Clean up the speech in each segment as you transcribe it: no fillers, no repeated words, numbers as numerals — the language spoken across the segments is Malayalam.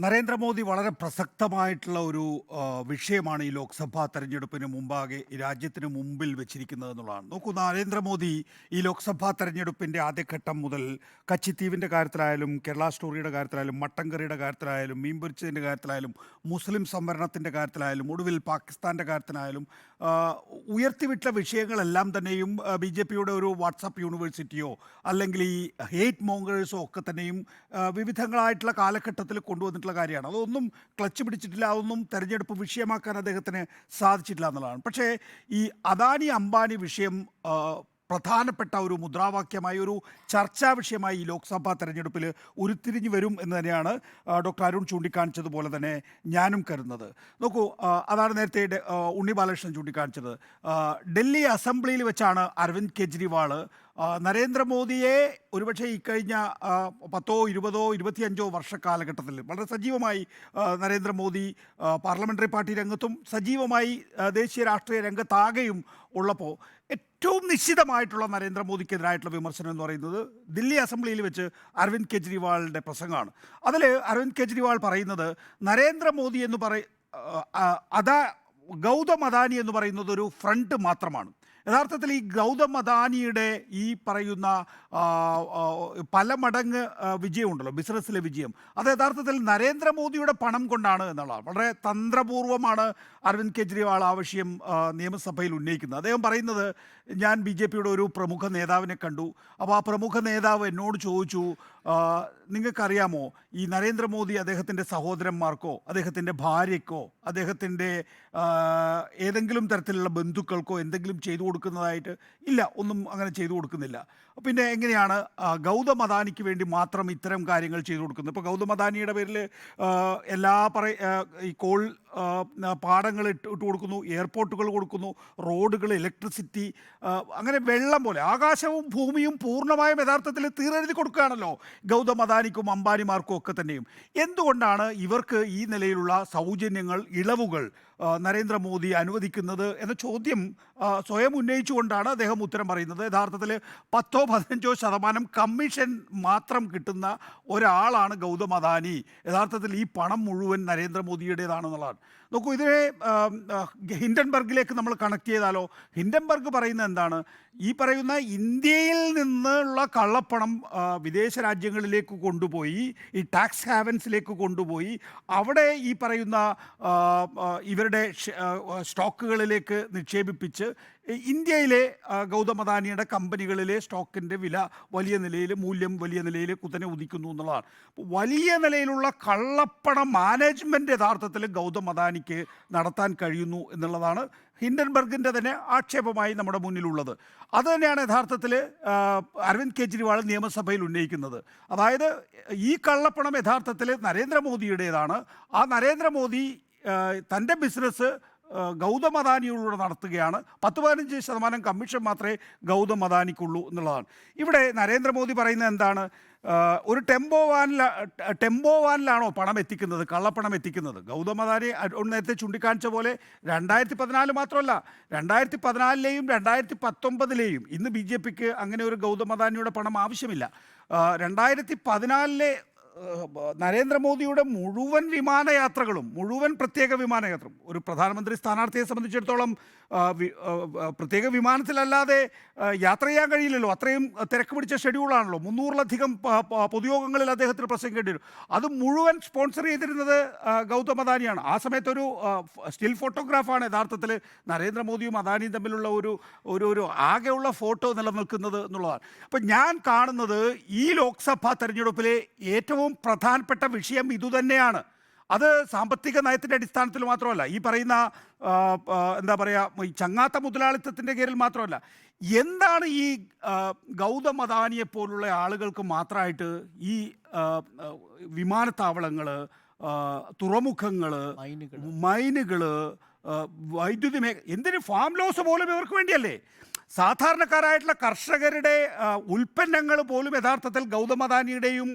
നരേന്ദ്രമോദി വളരെ പ്രസക്തമായിട്ടുള്ള ഒരു വിഷയമാണ് ഈ ലോക്സഭാ തെരഞ്ഞെടുപ്പിന് മുമ്പാകെ ഈ രാജ്യത്തിന് മുമ്പിൽ വെച്ചിരിക്കുന്നത് എന്നുള്ളതാണ്. നോക്കൂ, നരേന്ദ്രമോദി ഈ ലോക്സഭാ തെരഞ്ഞെടുപ്പിൻ്റെ ആദ്യഘട്ടം മുതൽ കച്ചിത്തീവിൻ്റെ കാര്യത്തിലായാലും കേരള സ്റ്റോറിയുടെ കാര്യത്തിലായാലും മട്ടൻ കറിയുടെ കാര്യത്തിലായാലും മീൻ പൊരിച്ചതിൻ്റെ കാര്യത്തിലായാലും മുസ്ലിം സംവരണത്തിൻ്റെ കാര്യത്തിലായാലും ഒടുവിൽ പാകിസ്ഥാൻ്റെ കാര്യത്തിലായാലും ഉയർത്തിവിട്ട വിഷയങ്ങളെല്ലാം തന്നെയും ബി ജെ പിയുടെ ഒരു വാട്സാപ്പ് യൂണിവേഴ്സിറ്റിയോ അല്ലെങ്കിൽ ഈ ഹേറ്റ് മോങ്കേഴ്സോ ഒക്കെ തന്നെയും വിവിധങ്ങളായിട്ടുള്ള കാലഘട്ടത്തിൽ കൊണ്ടുവന്നിട്ടുള്ള കാര്യമാണ്. അതൊന്നും ക്ലച്ച് പിടിച്ചിട്ടില്ല, അതൊന്നും തെരഞ്ഞെടുപ്പ് വിഷയമാക്കാൻ അദ്ദേഹത്തിന് സാധിച്ചിട്ടില്ല എന്നുള്ളതാണ്. പക്ഷേ ഈ അദാനി അംബാനി വിഷയം പ്രധാനപ്പെട്ട ഒരു മുദ്രാവാക്യമായി, ഒരു ചർച്ചാ വിഷയമായി ഈ ലോക്സഭാ തെരഞ്ഞെടുപ്പിൽ ഉരുത്തിരിഞ്ഞു വരും എന്ന് തന്നെയാണ് ഡോക്ടർ അരുൺ ചൂണ്ടിക്കാണിച്ചതുപോലെ തന്നെ ഞാനും കരുതുന്നത്. നോക്കൂ, അതാണ് നേരത്തെ ഉണ്ണി ബാലകൃഷ്ണൻ ചൂണ്ടിക്കാണിച്ചത്. ഡൽഹി അസംബ്ലിയിൽ വെച്ചാണ് അരവിന്ദ് കെജ്രിവാൾ നരേന്ദ്രമോദിയെ ഒരുപക്ഷെ ഇക്കഴിഞ്ഞ 10, 20, 25 വർഷക്കാലഘട്ടത്തിൽ വളരെ സജീവമായി നരേന്ദ്രമോദി പാർലമെൻ്ററി പാർട്ടി രംഗത്തും സജീവമായി ദേശീയ രാഷ്ട്രീയ രംഗത്താകെയും ഉള്ളപ്പോൾ ഏറ്റവും നിശ്ചിതമായിട്ടുള്ള നരേന്ദ്രമോദിക്കെതിരായിട്ടുള്ള വിമർശനം എന്ന് പറയുന്നത് ദില്ലി അസംബ്ലിയിൽ വെച്ച് അരവിന്ദ് കെജ്രിവാളിൻ്റെ പ്രസംഗമാണ്. അതിൽ അരവിന്ദ് കെജ്രിവാൾ പറയുന്നത് നരേന്ദ്രമോദി എന്ന് ഗൗതം അദാനി എന്ന് പറയുന്നത് ഒരു ഫ്രണ്ട് മാത്രമാണ്. യഥാർത്ഥത്തിൽ ഈ ഗൗതം അദാനിയുടെ ഈ പറയുന്ന പല മടങ്ങ് വിജയമുണ്ടല്ലോ, ബിസിനസ്സിലെ വിജയം, അത് യഥാർത്ഥത്തിൽ നരേന്ദ്രമോദിയുടെ പണം കൊണ്ടാണ് എന്നുള്ളതാണ്. വളരെ തന്ത്രപൂർവ്വമാണ് അരവിന്ദ് കെജ്രിവാൾ ആ വിഷയം നിയമസഭയിൽ ഉന്നയിക്കുന്നത്. അദ്ദേഹം പറയുന്നത്, ഞാൻ ബി ജെ പിയുടെ ഒരു പ്രമുഖ നേതാവിനെ കണ്ടു. അപ്പോൾ ആ പ്രമുഖ നേതാവ് എന്നോട് ചോദിച്ചു, നിങ്ങൾക്കറിയാമോ ഈ നരേന്ദ്രമോദി അദ്ദേഹത്തിൻ്റെ സഹോദരന്മാർക്കോ അദ്ദേഹത്തിൻ്റെ ഭാര്യയ്ക്കോ അദ്ദേഹത്തിൻ്റെ ഏതെങ്കിലും തരത്തിലുള്ള ബന്ധുക്കൾക്കോ എന്തെങ്കിലും ചെയ്തു കൊടുക്കുന്നതായിട്ട്? ഇല്ല, ഒന്നും അങ്ങനെ ചെയ്തു കൊടുക്കുന്നില്ല. പിന്നെ എങ്ങനെയാണ് ഗൗതം അദാനിക്ക് വേണ്ടി മാത്രം ഇത്തരം കാര്യങ്ങൾ ചെയ്തു കൊടുക്കുന്നത്? ഇപ്പോൾ ഗൗതം അദാനിയുടെ പേരിൽ ഈ കോൾ പാടങ്ങൾ ഇട്ട് കൊടുക്കുന്നു, എയർപോർട്ടുകൾ കൊടുക്കുന്നു, റോഡുകൾ, ഇലക്ട്രിസിറ്റി, അങ്ങനെ വെള്ളം പോലെ ആകാശവും ഭൂമിയും പൂർണ്ണമായും യഥാർത്ഥത്തിൽ തീരെഴുതി കൊടുക്കുകയാണല്ലോ ഗൗതം അദാനിക്കും അംബാനിമാർക്കും ഒക്കെ തന്നെയും. എന്തുകൊണ്ടാണ് ഇവർക്ക് ഈ നിലയിലുള്ള സൗജന്യങ്ങൾ, ഇളവുകൾ നരേന്ദ്രമോദി അനുവദിക്കുന്നത് എന്ന ചോദ്യം സ്വയം ഉന്നയിച്ചുകൊണ്ടാണ് അദ്ദേഹം ഉത്തരം പറയുന്നത്. യഥാർത്ഥത്തിൽ 10-15% കമ്മീഷൻ മാത്രം കിട്ടുന്ന ഒരാളാണ് ഗൗതം അദാനി. യഥാർത്ഥത്തിൽ ഈ പണം മുഴുവൻ നരേന്ദ്രമോദിയുടേതാണെന്നുള്ളതാണ്. നോക്കൂ, ഇതിനെ ഹിൻഡൻബർഗിലേക്ക് നമ്മൾ കണക്ട് ചെയ്താലോ? ഹിൻഡൻബർഗ് പറയുന്നത് എന്താണ്? ഈ പറയുന്ന ഇന്ത്യയിൽ നിന്നുള്ള കള്ളപ്പണം വിദേശ രാജ്യങ്ങളിലേക്ക് കൊണ്ടുപോയി, ഈ ടാക്സ് ഹാവൻസിലേക്ക് കൊണ്ടുപോയി അവിടെ ഈ പറയുന്ന ഇവരുടെ സ്റ്റോക്കുകളിലേക്ക് നിക്ഷേപിപ്പിച്ച് ഇന്ത്യയിലെ ഗൗതം അദാനിയുടെ കമ്പനികളിലെ സ്റ്റോക്കിൻ്റെ വില വലിയ നിലയിൽ, മൂല്യം വലിയ നിലയിൽ കുത്തനെ ഉദിക്കുന്നു എന്നുള്ളതാണ്. വലിയ നിലയിലുള്ള കള്ളപ്പണ മാനേജ്മെൻറ്റ് യഥാർത്ഥത്തിൽ ഗൗതം അദാനിക്ക് നടത്താൻ കഴിയുന്നു എന്നുള്ളതാണ് ഹിൻഡൻബർഗിൻ്റെ തന്നെ ആക്ഷേപമായി നമ്മുടെ മുന്നിലുള്ളത്. അതുതന്നെയാണ് യഥാർത്ഥത്തിൽ അരവിന്ദ് കെജ്രിവാൾ നിയമസഭയിൽ ഉന്നയിക്കുന്നത്. അതായത് ഈ കള്ളപ്പണം യഥാർത്ഥത്തിൽ നരേന്ദ്രമോദിയുടേതാണ്. ആ നരേന്ദ്രമോദി തൻ്റെ ബിസിനസ് ഗൗതം അദാനിയോടുകൂടെ നടത്തുകയാണ്. 10-15% കമ്മീഷൻ മാത്രമേ ഗൗതം അദാനിക്കുള്ളൂ എന്നുള്ളതാണ്. ഇവിടെ നരേന്ദ്രമോദി പറയുന്നത് എന്താണ്? ഒരു ടെമ്പോ വാനിലാണോ പണം എത്തിക്കുന്നത്, കള്ളപ്പണം എത്തിക്കുന്നത്? ഗൗതം അദാനി നേരത്തെ ചൂണ്ടിക്കാണിച്ച പോലെ 2014 മാത്രമല്ല, 2014-ലെയും 2019-ലെയും ഇന്ന് ബി ജെ പിക്ക് അങ്ങനെ ഒരു ഗൗതം അദാനിയുടെ പണം ആവശ്യമില്ല. 2014-ലെ നരേന്ദ്രമോദിയുടെ മുഴുവൻ വിമാനയാത്രകളും, മുഴുവൻ പ്രത്യേക വിമാനയാത്രയും, ഒരു പ്രധാനമന്ത്രി സ്ഥാനാർത്ഥിയെ സംബന്ധിച്ചിടത്തോളം പ്രത്യേക വിമാനത്തിലല്ലാതെ യാത്ര ചെയ്യാൻ കഴിയില്ലല്ലോ. അത്രയും തിരക്ക് പിടിച്ച ഷെഡ്യൂളാണല്ലോ. 300-ലധികം പൊതുയോഗങ്ങളിൽ അദ്ദേഹത്തിന് പ്രസംഗിക്കേണ്ടി വരും. അത് മുഴുവൻ സ്പോൺസർ ചെയ്തിരുന്നത് ഗൗതം അദാനിയാണ്. ആ സമയത്തൊരു സ്റ്റിൽ ഫോട്ടോഗ്രാഫാണ് യഥാർത്ഥത്തിൽ നരേന്ദ്രമോദിയും അദാനിയും തമ്മിലുള്ള ഒരു ആകെയുള്ള ഫോട്ടോ നിലനിൽക്കുന്നത് എന്നുള്ളതാണ്. അപ്പം ഞാൻ കാണുന്നത് ഈ ലോക്സഭാ തെരഞ്ഞെടുപ്പിലെ ഏറ്റവും പ്രധാനപ്പെട്ട വിഷയം ഇതുതന്നെയാണ്. അത് സാമ്പത്തിക നയത്തിൻ്റെ അടിസ്ഥാനത്തിൽ മാത്രമല്ല, ഈ പറയുന്ന എന്താ പറയുക, ഈ ചങ്ങാത്ത മുതലാളിത്തത്തിൻ്റെ പേരിൽ മാത്രമല്ല. എന്താണ് ഈ ഗൗതം അദാനിയെപ്പോലുള്ള ആളുകൾക്ക് മാത്രമായിട്ട് ഈ വിമാനത്താവളങ്ങൾ, തുറമുഖങ്ങൾ, മൈനുകൾ, വൈദ്യുതി എന്തിന് ഫാം ലോസ് പോലും ഇവർക്ക് വേണ്ടിയല്ലേ? സാധാരണക്കാരായിട്ടുള്ള കർഷകരുടെ ഉൽപ്പന്നങ്ങൾ പോലും യഥാർത്ഥത്തിൽ ഗൗതം അദാനിയുടെയും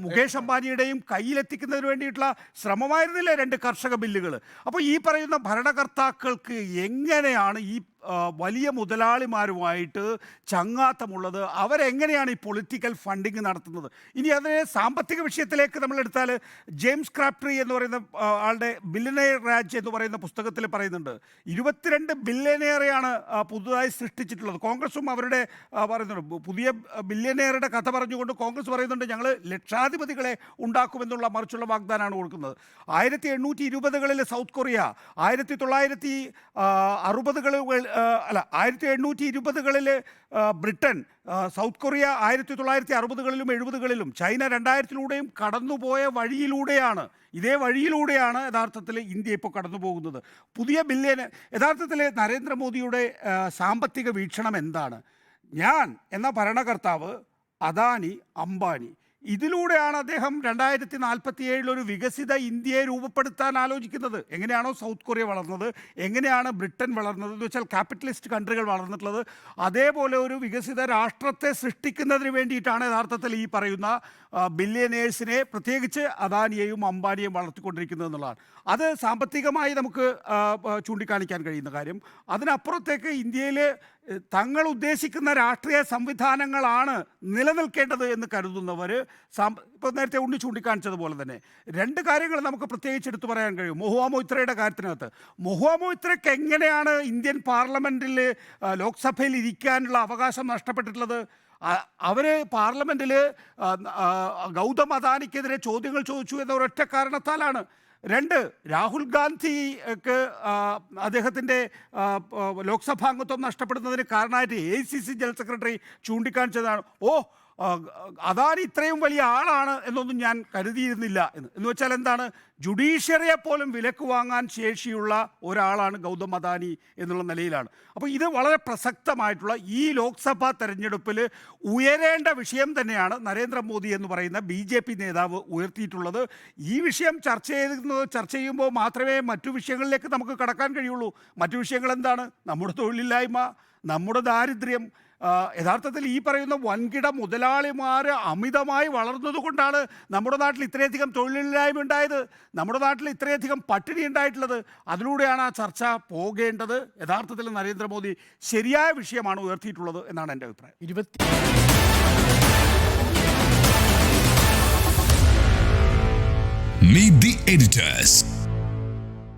മുകേഷ് അംബാനിയുടെയും കയ്യിലെത്തിക്കുന്നതിന് വേണ്ടിയിട്ടുള്ള ശ്രമമായിരുന്നില്ലേ 2 കർഷക ബില്ലുകൾ? അപ്പോൾ ഈ പറയുന്ന ഭരണകർത്താക്കൾക്ക് എങ്ങനെയാണ് ഈ വലിയ മുതലാളിമാരുമായിട്ട് ചങ്ങാത്തമുള്ളത്? അവരെങ്ങനെയാണ് ഈ പൊളിറ്റിക്കൽ ഫണ്ടിങ് നടത്തുന്നത്? ഇനി അതിനെ സാമ്പത്തിക വിഷയത്തിലേക്ക് നമ്മളെടുത്താൽ ജെയിംസ് ക്രാപ്ട്രി എന്ന് പറയുന്ന ആളുടെ ബില്യനെയർ രാജ് എന്ന് പറയുന്ന പുസ്തകത്തിൽ പറയുന്നുണ്ട് 22 ബില്യനെയറെയാണ് പുതുതായി സൃഷ്ടിച്ചിട്ടുള്ളത്. കോൺഗ്രസും അവരുടെ പറയുന്നുണ്ട്, പുതിയ ബില്യനെയറുടെ കഥ പറഞ്ഞുകൊണ്ട് കോൺഗ്രസ് പറയുന്നുണ്ട് ഞങ്ങൾ ലക്ഷാധിപതികളെ ഉണ്ടാക്കുമെന്നുള്ള മറിച്ചുള്ള വാഗ്ദാനമാണ് കൊടുക്കുന്നത്. 1820കളിൽ സൗത്ത് കൊറിയ, 1820കളിൽ ബ്രിട്ടൻ, സൗത്ത് കൊറിയ 1960കളിലും 70കളിലും, ചൈന 2000-ലൂടെയും കടന്നുപോയ വഴിയിലൂടെയാണ്, ഇതേ വഴിയിലൂടെയാണ് യഥാർത്ഥത്തിൽ ഇന്ത്യ ഇപ്പോൾ കടന്നു പോകുന്നത്. പുതിയ യഥാർത്ഥത്തിൽ നരേന്ദ്രമോദിയുടെ സാമ്പത്തിക വീക്ഷണം എന്താണ്? ഞാൻ എന്ന ഭരണകർത്താവ്, അദാനി, അംബാനി, ഇതിലൂടെയാണ് അദ്ദേഹം 2047 ഒരു വികസിത ഇന്ത്യയെ രൂപപ്പെടുത്താൻ ആലോചിക്കുന്നത്. എങ്ങനെയാണോ സൗത്ത് കൊറിയ വളർന്നത്, എങ്ങനെയാണ് ബ്രിട്ടൻ വളർന്നത് എന്ന് വെച്ചാൽ ക്യാപിറ്റലിസ്റ്റ് കൺട്രികൾ വളർന്നിട്ടുള്ളത്, അതേപോലെ ഒരു വികസിത രാഷ്ട്രത്തെ സൃഷ്ടിക്കുന്നതിന് വേണ്ടിയിട്ടാണ് യഥാർത്ഥത്തിൽ ഈ പറയുന്ന ബില്യനേഴ്സിനെ, പ്രത്യേകിച്ച് അദാനിയെയും അംബാനിയെയും വളർത്തിക്കൊണ്ടിരിക്കുന്നത് എന്നുള്ളതാണ്. അത് സാമ്പത്തികമായി നമുക്ക് ചൂണ്ടിക്കാണിക്കാൻ കഴിയുന്ന കാര്യം. അതിനപ്പുറത്തേക്ക് ഇന്ത്യയിൽ തങ്ങൾ ഉദ്ദേശിക്കുന്ന രാഷ്ട്രീയ സംവിധാനങ്ങളാണ് നിലനിൽക്കേണ്ടത് എന്ന് കരുതുന്നവർ, ഇപ്പോൾ നേരത്തെ ഉണ്ണി ചൂണ്ടിക്കാണിച്ചതുപോലെ തന്നെ 2 കാര്യങ്ങൾ നമുക്ക് പ്രത്യേകിച്ച് എടുത്തു പറയാൻ കഴിയും. മഹുവ മൊയ്ത്രയുടെ കാര്യത്തിനകത്ത് മഹുവ മൊയ്ത്രയ്ക്ക് എങ്ങനെയാണ് ഇന്ത്യൻ പാർലമെൻറ്റിൽ, ലോക്സഭയിൽ ഇരിക്കാനുള്ള അവകാശം നഷ്ടപ്പെട്ടിട്ടുള്ളത്? അവർ പാർലമെൻറ്റിൽ ഗൗതം അദാനിക്കെതിരെ ചോദ്യങ്ങൾ ചോദിച്ചു എന്ന ഒരൊറ്റ കാരണത്താലാണ്. 2, രാഹുൽ ഗാന്ധിക്ക് അദ്ദേഹത്തിൻ്റെ ലോക്സഭാംഗത്വം നഷ്ടപ്പെടുന്നതിന് കാരണമായിട്ട് AICC ജനറൽ സെക്രട്ടറി ചൂണ്ടിക്കാണിച്ചതാണ്, അദാനി ഇത്രയും വലിയ ആളാണ് എന്നൊന്നും ഞാൻ കരുതിയിരുന്നില്ല എന്ന് വെച്ചാൽ എന്താണ്, ജുഡീഷ്യറിയെ പോലും വിലക്ക് വാങ്ങാൻ ശേഷിയുള്ള ഒരാളാണ് ഗൗതം അദാനി എന്നുള്ള നിലയിലാണ്. അപ്പോൾ ഇത് വളരെ പ്രസക്തമായിട്ടുള്ള ഈ ലോക്സഭാ തെരഞ്ഞെടുപ്പിൽ ഉയരേണ്ട വിഷയം തന്നെയാണ് നരേന്ദ്രമോദി എന്ന് പറയുന്ന BJP നേതാവ് ഉയർത്തിയിട്ടുള്ളത്. ഈ വിഷയം ചർച്ച ചെയ്യുമ്പോൾ മാത്രമേ മറ്റു വിഷയങ്ങളിലേക്ക് നമുക്ക് കടക്കാൻ കഴിയുള്ളൂ. മറ്റു വിഷയങ്ങൾ എന്താണ്? നമ്മുടെ തൊഴിലില്ലായ്മ, നമ്മുടെ ദാരിദ്ര്യം. യഥാർത്ഥത്തിൽ ഈ പറയുന്ന വൻകിട മുതലാളിമാർ അമിതമായി വളർന്നതുകൊണ്ടാണ് നമ്മുടെ നാട്ടിൽ ഇത്രയധികം തൊഴിലില്ലായ്മ ഉണ്ടായത്, നമ്മുടെ നാട്ടിൽ ഇത്രയധികം പട്ടിണി ഉണ്ടായിട്ടുള്ളത്. അതിലൂടെയാണ് ആ ചർച്ച പോകേണ്ടത്. യഥാർത്ഥത്തിൽ നരേന്ദ്രമോദി ശരിയായ വിഷയമാണ് ഉയർത്തിയിട്ടുള്ളത് എന്നാണ് എൻ്റെ അഭിപ്രായം. Meet the editors.